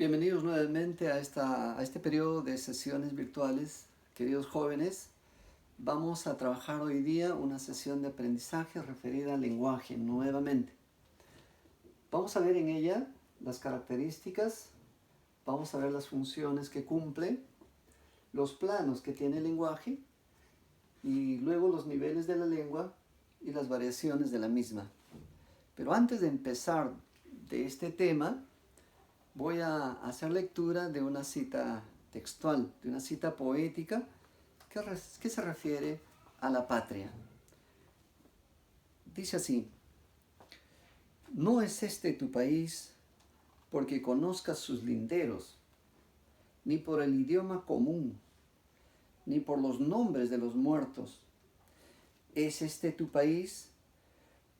Bienvenidos nuevamente a este periodo de sesiones virtuales. Queridos jóvenes, vamos a trabajar hoy día una sesión de aprendizaje referida al lenguaje nuevamente. Vamos a ver en ella las características, vamos a ver las funciones que cumple, los planos que tiene el lenguaje y luego los niveles de la lengua y las variaciones de la misma. Pero antes de empezar de este tema, voy a hacer lectura de una cita textual, de una cita poética que se refiere a la patria. Dice así: no es este tu país porque conozcas sus linderos, ni por el idioma común, ni por los nombres de los muertos. Es este tu país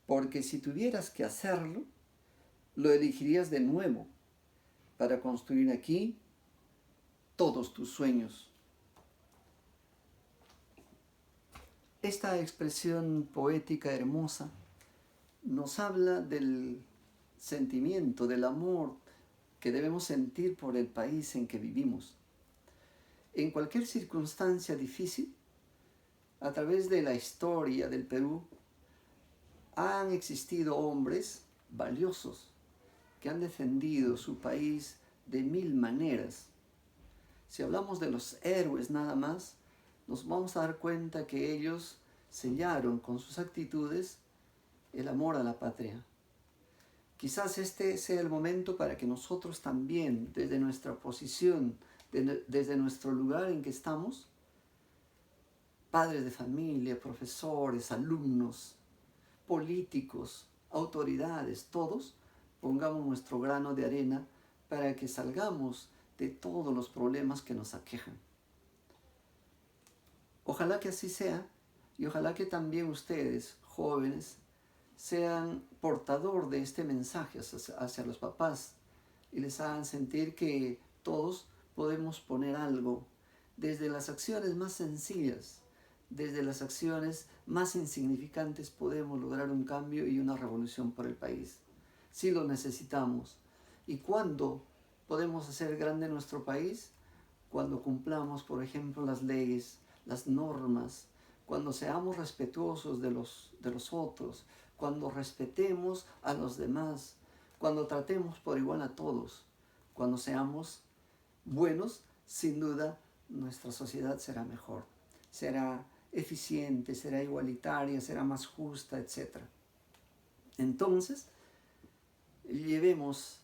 porque si tuvieras que hacerlo, lo elegirías de nuevo para construir aquí todos tus sueños. Esta expresión poética hermosa nos habla del sentimiento, del amor que debemos sentir por el país en que vivimos. En cualquier circunstancia difícil, a través de la historia del Perú, han existido hombres valiosos que han defendido su país de mil maneras. Si hablamos de los héroes nada más, nos vamos a dar cuenta que ellos sellaron con sus actitudes el amor a la patria. Quizás este sea el momento para que nosotros también, desde nuestra posición, desde nuestro lugar en que estamos, padres de familia, profesores, alumnos, políticos, autoridades, todos, pongamos nuestro grano de arena para que salgamos de todos los problemas que nos aquejan. Ojalá que así sea y ojalá que también ustedes, jóvenes, sean portador de este mensaje hacia los papás y les hagan sentir que todos podemos poner algo desde las acciones más sencillas, desde las acciones más insignificantes podemos lograr un cambio y una revolución por el país. Sí lo necesitamos. ¿Y cuándo podemos hacer grande nuestro país? Cuando cumplamos, por ejemplo, las leyes, las normas, cuando seamos respetuosos de los otros, cuando respetemos a los demás, cuando tratemos por igual a todos, cuando seamos buenos, sin duda nuestra sociedad será mejor, será eficiente, será igualitaria, será más justa, etc. Entonces, llevemos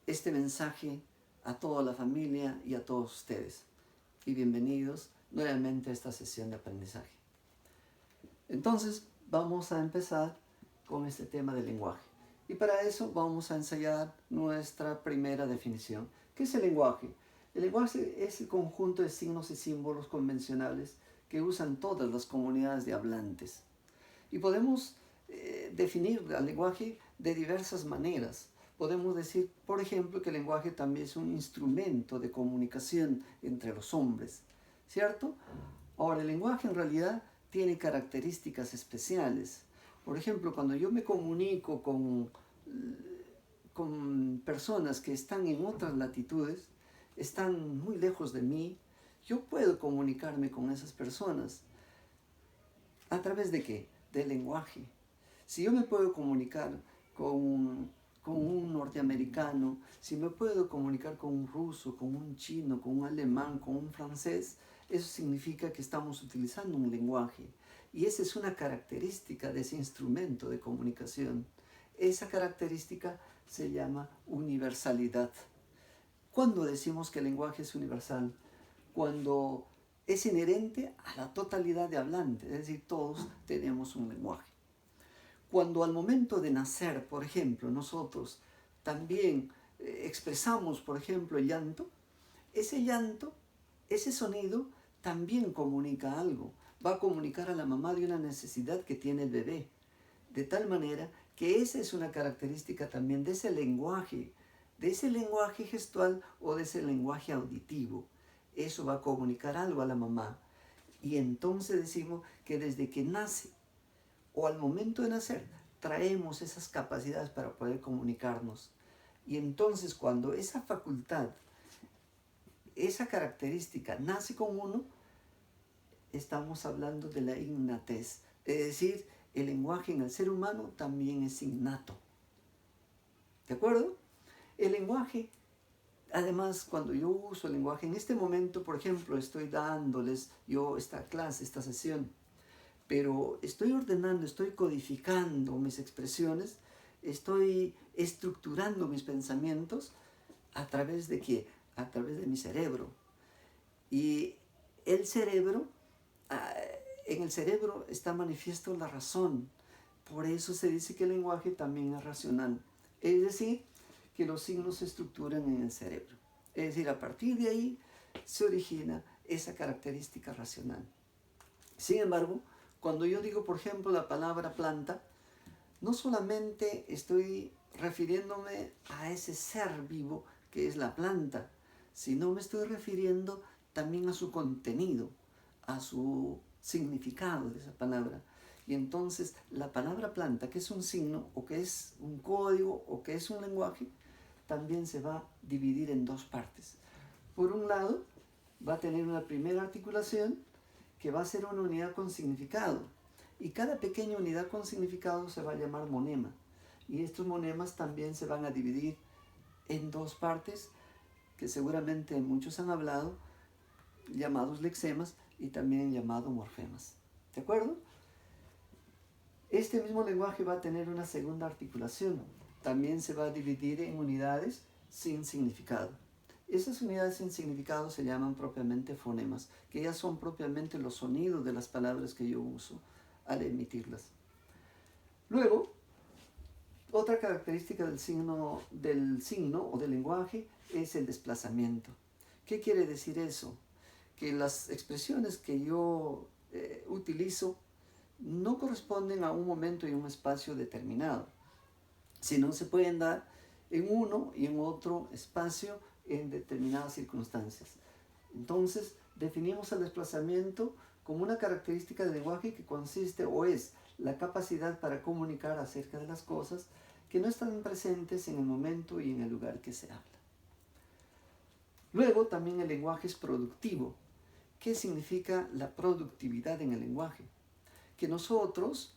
este mensaje a toda la familia y a todos ustedes. Y bienvenidos nuevamente a esta sesión de aprendizaje. Entonces, vamos a empezar con este tema del lenguaje. Y para eso vamos a ensayar nuestra primera definición. ¿Qué es el lenguaje? El lenguaje es el conjunto de signos y símbolos convencionales que usan todas las comunidades de hablantes. Y podemos definir al lenguaje de diversas maneras. Podemos decir, por ejemplo, que el lenguaje también es un instrumento de comunicación entre los hombres, ¿cierto? Ahora, el lenguaje en realidad tiene características especiales. Por ejemplo, cuando yo me comunico con personas que están en otras latitudes, están muy lejos de mí, yo puedo comunicarme con esas personas. ¿A través de qué? Del lenguaje. Si yo me puedo comunicar con un norteamericano, si me puedo comunicar con un ruso, con un chino, con un alemán, con un francés, eso significa que estamos utilizando un lenguaje. Y esa es una característica de ese instrumento de comunicación. Esa característica se llama universalidad. ¿Cuándo decimos que el lenguaje es universal? Cuando es inherente a la totalidad de hablantes, es decir, todos tenemos un lenguaje. Cuando al momento de nacer, por ejemplo, nosotros también expresamos, por ejemplo, el llanto, ese sonido también comunica algo. Va a comunicar a la mamá de una necesidad que tiene el bebé. De tal manera que esa es una característica también de ese lenguaje gestual o de ese lenguaje auditivo. Eso va a comunicar algo a la mamá. Y entonces decimos que desde que nace o al momento de nacer, traemos esas capacidades para poder comunicarnos. Y entonces cuando esa facultad, esa característica nace con uno, estamos hablando de la innatez. Es decir, el lenguaje en el ser humano también es innato. ¿De acuerdo? El lenguaje, además, cuando yo uso el lenguaje, en este momento, por ejemplo, estoy dándoles yo esta clase, esta sesión, pero estoy ordenando, estoy codificando mis expresiones, estoy estructurando mis pensamientos a través de qué? A través de mi cerebro. Y el cerebro, en el cerebro está manifiesto la razón. Por eso se dice que el lenguaje también es racional. Es decir, que los signos se estructuran en el cerebro. Es decir, a partir de ahí se origina esa característica racional. Sin embargo, cuando yo digo, por ejemplo, la palabra planta, no solamente estoy refiriéndome a ese ser vivo que es la planta, sino me estoy refiriendo también a su contenido, a su significado de esa palabra. Y entonces la palabra planta, que es un signo, o que es un código, o que es un lenguaje, también se va a dividir en dos partes. Por un lado, va a tener una primera articulación que va a ser una unidad con significado. Y cada pequeña unidad con significado se va a llamar monema. Y estos monemas también se van a dividir en dos partes que seguramente muchos han hablado, llamados lexemas y también llamados morfemas. ¿De acuerdo? Este mismo lenguaje va a tener una segunda articulación. También se va a dividir en unidades sin significado. Esas unidades sin significado se llaman propiamente fonemas, que ya son propiamente los sonidos de las palabras que yo uso al emitirlas. Luego, otra característica del signo o del lenguaje es el desplazamiento. ¿Qué quiere decir eso? Que las expresiones que yo utilizo no corresponden a un momento y un espacio determinado, sino se pueden dar en uno y en otro espacio en determinadas circunstancias. Entonces, definimos el desplazamiento como una característica del lenguaje que consiste o es la capacidad para comunicar acerca de las cosas que no están presentes en el momento y en el lugar que se habla. Luego, también el lenguaje es productivo. ¿Qué significa la productividad en el lenguaje? Que nosotros,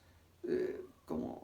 como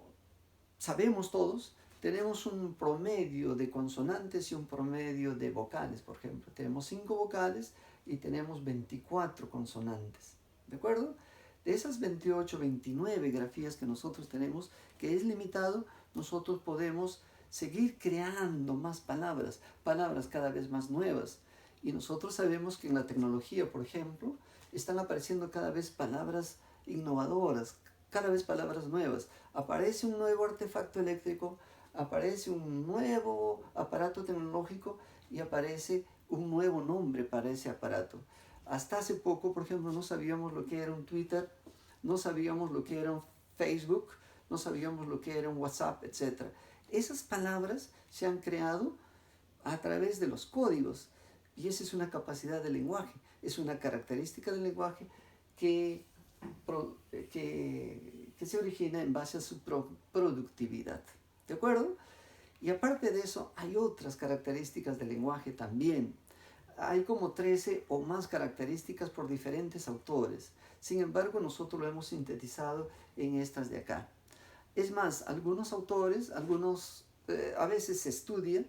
sabemos todos, tenemos un promedio de consonantes y un promedio de vocales, por ejemplo. Tenemos 5 vocales y tenemos 24 consonantes, ¿de acuerdo? De esas 28, 29 grafías que nosotros tenemos, que es limitado, nosotros podemos seguir creando más palabras, palabras cada vez más nuevas. Y nosotros sabemos que en la tecnología, por ejemplo, están apareciendo cada vez palabras innovadoras, cada vez palabras nuevas. Aparece un nuevo artefacto eléctrico, aparece un nuevo aparato tecnológico y aparece un nuevo nombre para ese aparato. Hasta hace poco, por ejemplo, no sabíamos lo que era un Twitter, no sabíamos lo que era un Facebook, no sabíamos lo que era un WhatsApp, etc. Esas palabras se han creado a través de los códigos y esa es una capacidad del lenguaje, es una característica del lenguaje que se origina en base a su productividad. ¿De acuerdo? Y aparte de eso, hay otras características del lenguaje también. Hay como 13 o más características por diferentes autores. Sin embargo, nosotros lo hemos sintetizado en estas de acá. Es más, algunos autores, a veces se estudia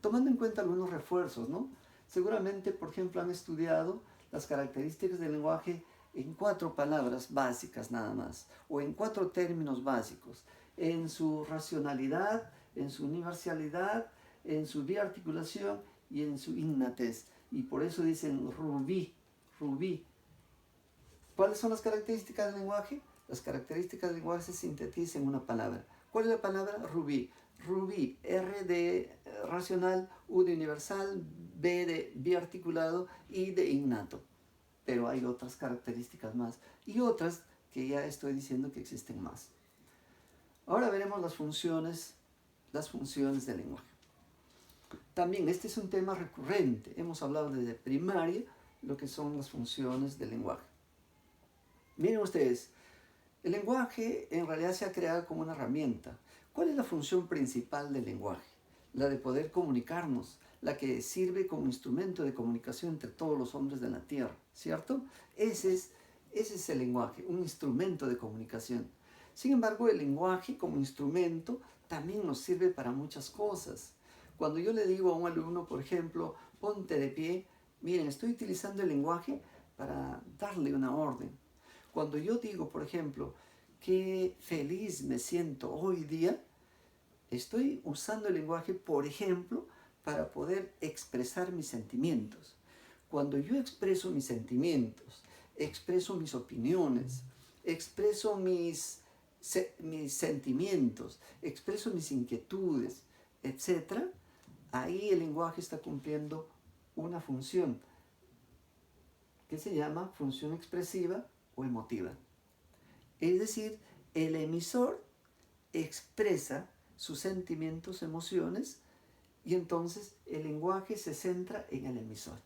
tomando en cuenta algunos refuerzos, ¿no? Seguramente, por ejemplo, han estudiado las características del lenguaje en 4 palabras básicas nada más, o en 4 términos básicos, en su racionalidad, en su universalidad, en su biarticulación y en su innatez. Y por eso dicen rubí. ¿Cuáles son las características del lenguaje? Las características del lenguaje se sintetizan en una palabra. ¿Cuál es la palabra? Rubí. Rubí, R de racional, U de universal, B de biarticulado, I de innato. Pero hay otras características más y otras que ya estoy diciendo que existen más. Ahora veremos las funciones del lenguaje. También este es un tema recurrente. Hemos hablado desde primaria lo que son las funciones del lenguaje. Miren ustedes, el lenguaje en realidad se ha creado como una herramienta. ¿Cuál es la función principal del lenguaje? la de poder comunicarnos, la que sirve como instrumento de comunicación entre todos los hombres de la tierra, ¿cierto? Ese es el lenguaje, un instrumento de comunicación. Sin embargo, el lenguaje como instrumento también nos sirve para muchas cosas. Cuando yo le digo a un alumno, por ejemplo, ponte de pie, miren, estoy utilizando el lenguaje para darle una orden. Cuando yo digo, por ejemplo, qué feliz me siento hoy día, estoy usando el lenguaje, por ejemplo, para poder expresar mis sentimientos. Cuando yo expreso mis sentimientos, expreso mis opiniones, expreso mis sentimientos, expreso mis inquietudes, etc., ahí el lenguaje está cumpliendo una función que se llama función expresiva o emotiva. Es decir, el emisor expresa sus sentimientos, emociones, y entonces el lenguaje se centra en el emisor.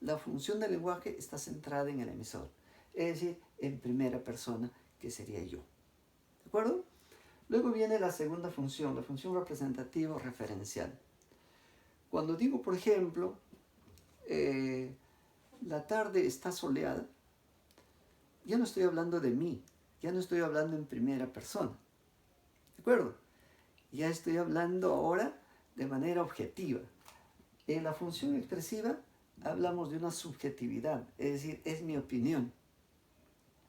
La función del lenguaje está centrada en el emisor, es decir, en primera persona, que sería yo. ¿De acuerdo? Luego viene la segunda función, la función representativa o referencial. Cuando digo, por ejemplo, la tarde está soleada, ya no estoy hablando de mí, ya no estoy hablando en primera persona. ¿De acuerdo? Ya estoy hablando ahora de manera objetiva. En la función expresiva hablamos de una subjetividad, es decir, es mi opinión.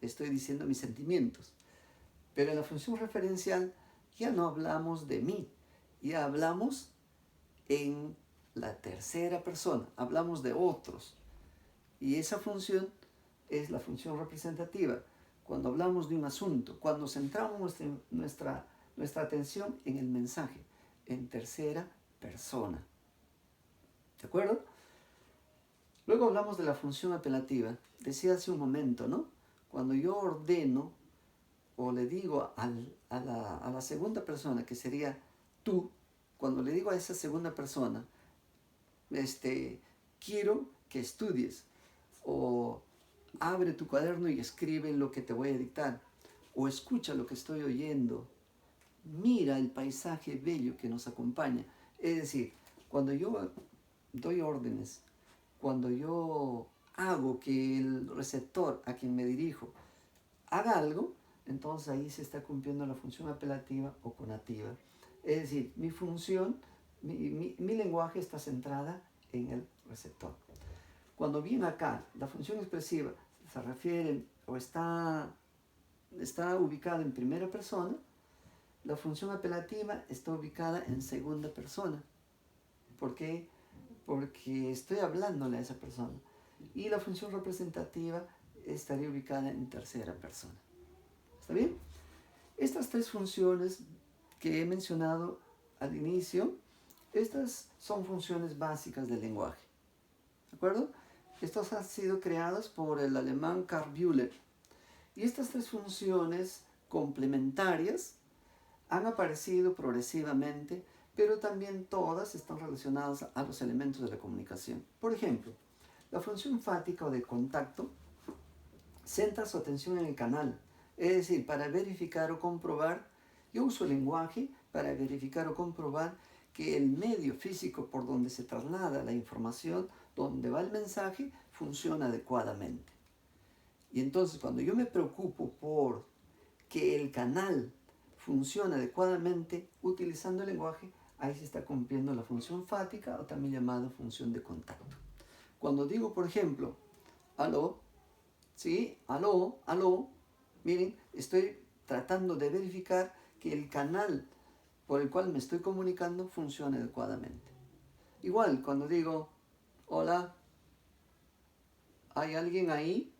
Estoy diciendo mis sentimientos. Pero en la función referencial ya no hablamos de mí, ya hablamos en la tercera persona, hablamos de otros. Y esa función es la función representativa. Cuando hablamos de un asunto, cuando centramos nuestra atención en el mensaje, en tercera persona. ¿De acuerdo? Luego hablamos de la función apelativa. Decía hace un momento, ¿no? Cuando yo ordeno o le digo a la segunda persona, que sería tú, cuando le digo a esa segunda persona, quiero que estudies, o abre tu cuaderno y escribe lo que te voy a dictar, o escucha lo que estoy oyendo, mira el paisaje bello que nos acompaña. Es decir, cuando yo doy órdenes, cuando yo hago que el receptor a quien me dirijo haga algo, entonces ahí se está cumpliendo la función apelativa o conativa. Es decir, mi función, mi lenguaje está centrada en el receptor. Cuando viene acá, la función expresiva se refiere o está ubicada en primera persona, la función apelativa está ubicada en segunda persona. ¿Por qué? Porque estoy hablándole a esa persona. Y la función representativa estaría ubicada en tercera persona. ¿Está bien? Estas tres funciones que he mencionado al inicio, estas son funciones básicas del lenguaje. ¿De acuerdo? Estos han sido creados por el alemán Karl Bühler. Y estas tres funciones complementarias han aparecido progresivamente, pero también todas están relacionadas a los elementos de la comunicación. Por ejemplo, la función enfática o de contacto centra su atención en el canal, es decir, para verificar o comprobar. Yo uso el lenguaje para verificar o comprobar que el medio físico por donde se traslada la información, donde va el mensaje, funciona adecuadamente. Y entonces cuando yo me preocupo por que el canal funcione adecuadamente utilizando el lenguaje, ahí se está cumpliendo la función enfática o también llamada función de contacto. Cuando digo, por ejemplo, aló, ¿sí? Aló, aló, miren, estoy tratando de verificar que el canal por el cual me estoy comunicando funcione adecuadamente. Igual, cuando digo, hola, ¿hay alguien ahí?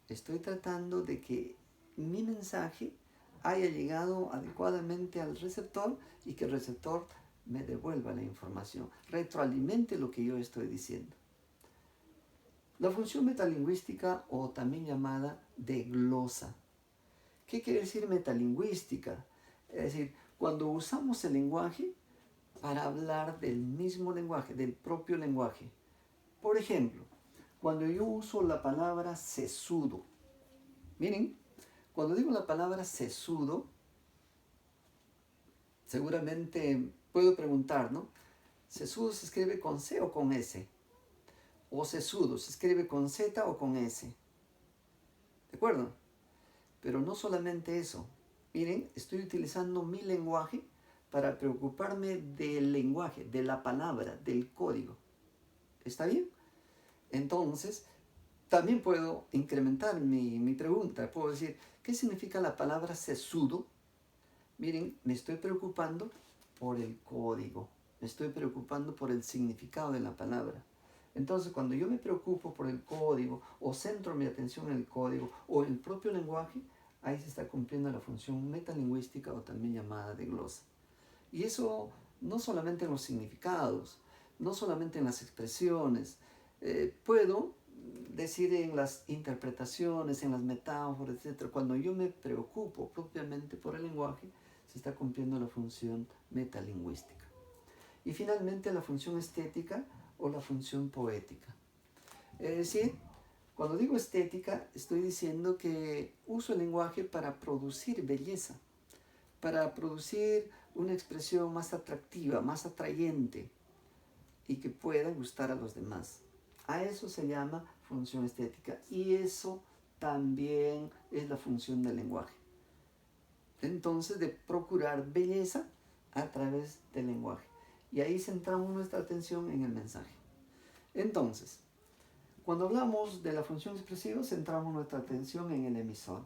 Estoy tratando de que mi mensaje haya llegado adecuadamente al receptor y que el receptor me devuelva la información, retroalimente lo que yo estoy diciendo. La función metalingüística, o también llamada de glosa. ¿Qué quiere decir metalingüística? Es decir, cuando usamos el lenguaje para hablar del mismo lenguaje, del propio lenguaje. Por ejemplo, cuando yo uso la palabra sesudo, miren, cuando digo la palabra sesudo, seguramente puedo preguntar, ¿no? ¿Sesudo se escribe con C o con S? ¿O sesudo se escribe con Z o con S? ¿De acuerdo? Pero no solamente eso. Miren, estoy utilizando mi lenguaje para preocuparme del lenguaje, de la palabra, del código. ¿Está bien? Entonces, también puedo incrementar mi pregunta. Puedo decir, ¿qué significa la palabra sesudo? Miren, me estoy preocupando por el código. Me estoy preocupando por el significado de la palabra. Entonces, cuando yo me preocupo por el código o centro mi atención en el código o en el propio lenguaje, ahí se está cumpliendo la función metalingüística o también llamada de glosa. Y eso no solamente en los significados, no solamente en las expresiones, puedo decir en las interpretaciones, en las metáforas, etc. Cuando yo me preocupo propiamente por el lenguaje, se está cumpliendo la función metalingüística. Y finalmente la función estética o la función poética. Es decir, cuando digo estética, estoy diciendo que uso el lenguaje para producir belleza, para producir una expresión más atractiva, más atrayente y que pueda gustar a los demás. A eso se llama función estética y eso también es la función del lenguaje. Entonces, de procurar belleza a través del lenguaje. Y ahí centramos nuestra atención en el mensaje. Entonces, cuando hablamos de la función expresiva, centramos nuestra atención en el emisor.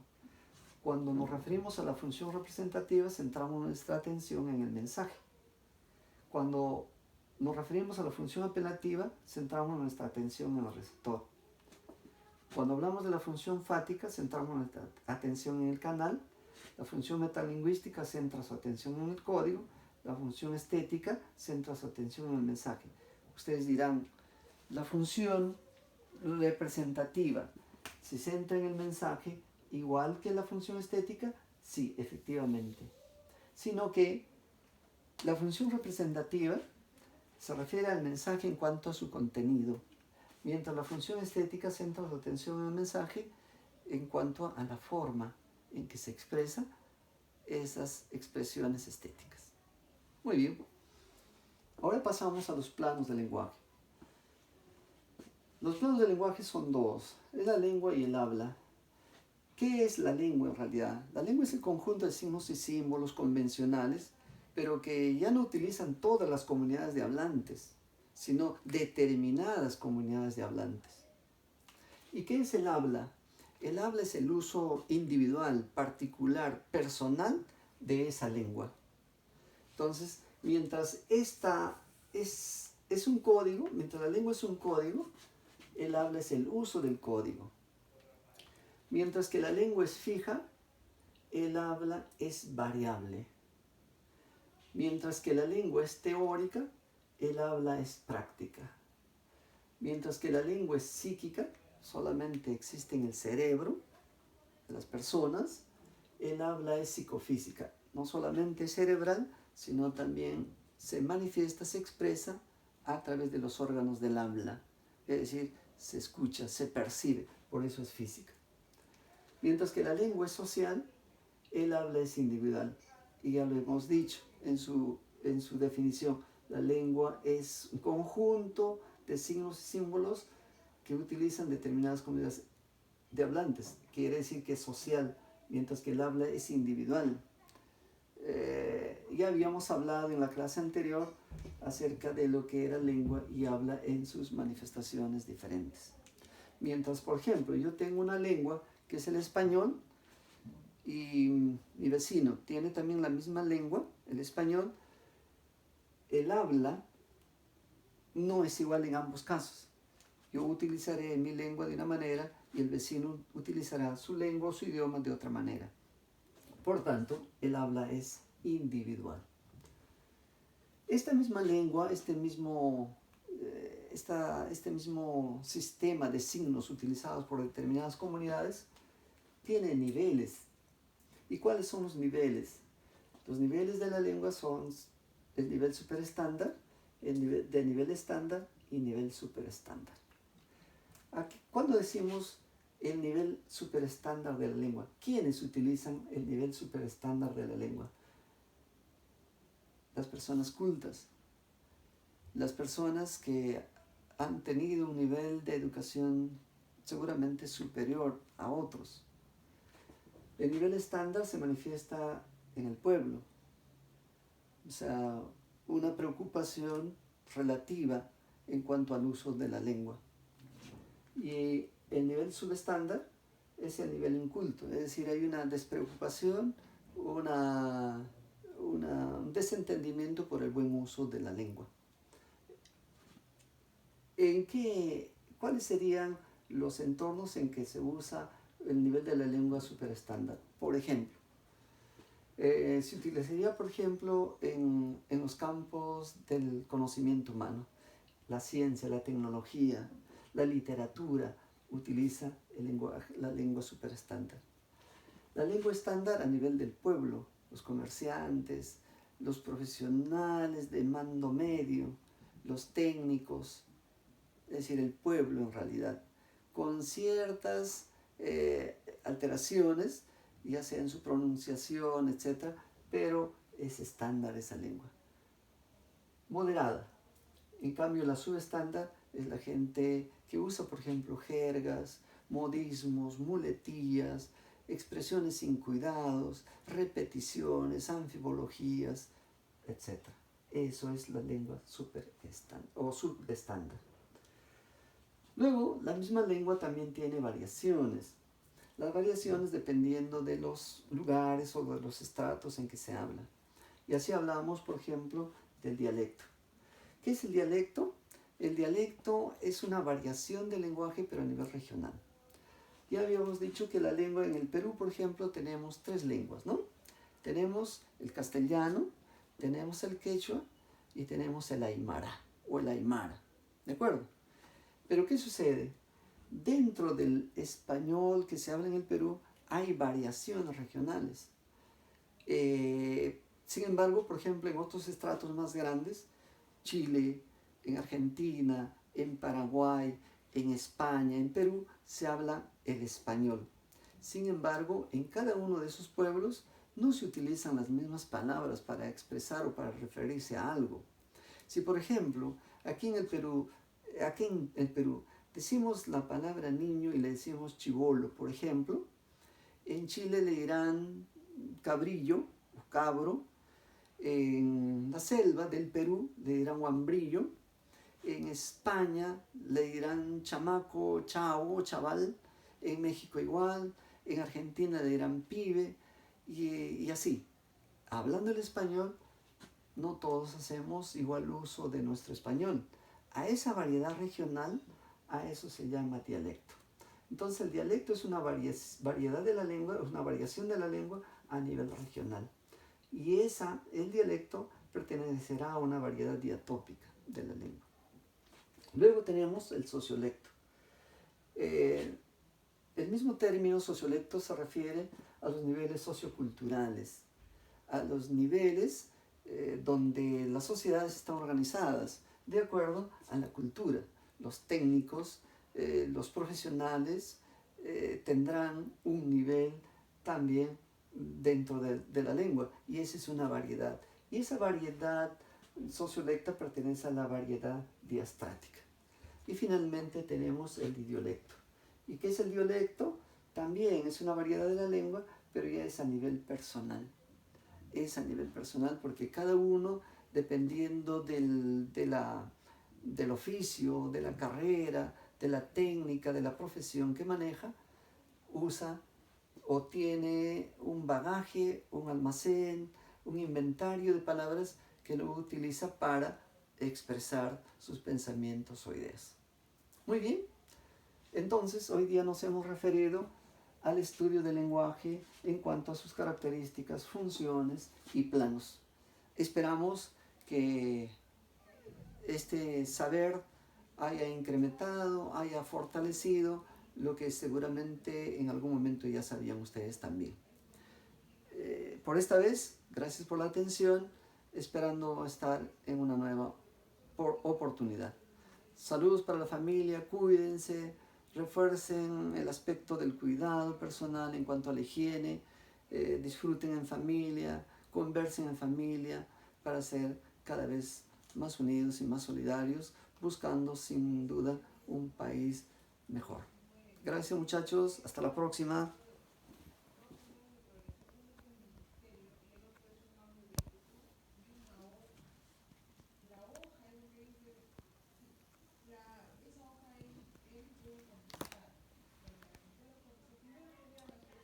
Cuando nos referimos a la función representativa, centramos nuestra atención en el mensaje. Cuando nos referimos a la función apelativa, centramos nuestra atención en el receptor. Cuando hablamos de la función fática, centramos nuestra atención en el canal. La función metalingüística centra su atención en el código. La función estética centra su atención en el mensaje. Ustedes dirán, la función representativa se centra en el mensaje igual que la función estética. Sí, efectivamente. Sino que la función representativa se refiere al mensaje en cuanto a su contenido, mientras la función estética centra su atención en el mensaje en cuanto a la forma en que se expresa esas expresiones estéticas. Muy bien. Ahora pasamos a los planos del lenguaje. Los planos del lenguaje son dos, es la lengua y el habla. ¿Qué es la lengua en realidad? La lengua es el conjunto de signos y símbolos convencionales, pero que ya no utilizan todas las comunidades de hablantes, sino determinadas comunidades de hablantes. ¿Y qué es el habla? El habla es el uso individual, particular, personal de esa lengua. Entonces, mientras esta es un código, mientras la lengua es un código, el habla es el uso del código. Mientras que la lengua es fija, el habla es variable. Mientras que la lengua es teórica, el habla es práctica. Mientras que la lengua es psíquica, solamente existe en el cerebro de las personas, el habla es psicofísica. No solamente cerebral, sino también se manifiesta, se expresa a través de los órganos del habla. Es decir, se escucha, se percibe, por eso es física. Mientras que la lengua es social, el habla es individual. Y ya lo hemos dicho en su definición. La lengua es un conjunto de signos y símbolos que utilizan determinadas comunidades de hablantes. Quiere decir que es social, mientras que el habla es individual. Ya habíamos hablado en la clase anterior acerca de lo que era lengua y habla en sus manifestaciones diferentes. Mientras, por ejemplo, yo tengo una lengua que es el español y mi vecino tiene también la misma lengua, el español, el habla no es igual en ambos casos. Yo utilizaré mi lengua de una manera y el vecino utilizará su lengua o su idioma de otra manera. Por tanto, el habla es individual. Esta misma lengua, este mismo sistema de signos utilizados por determinadas comunidades tiene niveles. ¿Y cuáles son los niveles? Los niveles de la lengua son el nivel superestándar, de nivel estándar y nivel superestándar. ¿Cuándo decimos el nivel superestándar de la lengua? ¿Quiénes utilizan el nivel superestándar de la lengua? las personas cultas, las personas que han tenido un nivel de educación seguramente superior a otros. El nivel estándar se manifiesta en el pueblo, o sea, una preocupación relativa en cuanto al uso de la lengua. Y el nivel subestándar es el nivel inculto, es decir, hay una despreocupación, un desentendimiento por el buen uso de la lengua. ¿Cuáles serían los entornos en que se usa el nivel de la lengua superestándar? Por ejemplo, se utilizaría, por ejemplo, en los campos del conocimiento humano. La ciencia, la tecnología, la literatura utiliza la lengua superestándar. La lengua estándar a nivel del pueblo, los comerciantes, los profesionales de mando medio, los técnicos, es decir, el pueblo en realidad, con ciertas alteraciones, ya sea en su pronunciación, etc., pero es estándar esa lengua. Moderada. En cambio, la subestándar es la gente que usa, por ejemplo, jergas, modismos, muletillas, expresiones sin cuidados, repeticiones, anfibologías, etc. Eso es la lengua subestándar. Luego, la misma lengua también tiene variaciones. Las variaciones dependiendo de los lugares o de los estratos en que se habla. Y así hablamos, por ejemplo, del dialecto. ¿Qué es el dialecto? El dialecto es una variación del lenguaje, pero a nivel regional. Ya habíamos dicho que la lengua en el Perú, por ejemplo, tenemos 3 lenguas, ¿no? Tenemos el castellano, tenemos el quechua y tenemos el aymara o el aymara, ¿de acuerdo? Pero ¿qué sucede? Dentro del español que se habla en el Perú hay variaciones regionales. Sin embargo, por ejemplo, en otros estratos más grandes, Chile, en Argentina, en Paraguay, en España, en Perú, se habla el español. Sin embargo, en cada uno de esos pueblos no se utilizan las mismas palabras para expresar o para referirse a algo. Si, por ejemplo, aquí en el Perú decimos la palabra niño y le decimos chibolo, por ejemplo, en Chile le dirán cabrillo o cabro, en la selva del Perú le dirán huambrillo, en España le dirán chamaco, chavo, chaval, en México igual, en Argentina le dirán pibe, y así. Hablando el español, no todos hacemos igual uso de nuestro español. A esa variedad regional, a eso se llama dialecto. Entonces el dialecto es una variedad de la lengua, es una variación de la lengua a nivel regional. Y el dialecto pertenecerá a una variedad diatópica de la lengua. Luego tenemos el sociolecto. El mismo término sociolecto se refiere a los niveles socioculturales, a los niveles donde las sociedades están organizadas de acuerdo a la cultura. Los técnicos, los profesionales tendrán un nivel también dentro de la lengua, y esa es una variedad. Y esa variedad sociolecta pertenece a la variedad diastrática. Y finalmente tenemos el idiolecto. ¿Y qué es el dialecto? También es una variedad de la lengua, pero ya es a nivel personal. Es a nivel personal porque cada uno, dependiendo del oficio, de la carrera, de la técnica, de la profesión que maneja, usa o tiene un bagaje, un almacén, un inventario de palabras que lo utiliza para expresar sus pensamientos o ideas. Muy bien, entonces hoy día nos hemos referido al estudio del lenguaje en cuanto a sus características, funciones y planos. Esperamos que este saber haya incrementado, haya fortalecido lo que seguramente en algún momento ya sabían ustedes también. Por esta vez, gracias por la atención, esperando estar en una nueva oportunidad. Saludos para la familia, cuídense, refuercen el aspecto del cuidado personal en cuanto a la higiene, disfruten en familia, conversen en familia, para ser cada vez más unidos y más solidarios, buscando sin duda un país mejor. Gracias muchachos, hasta la próxima.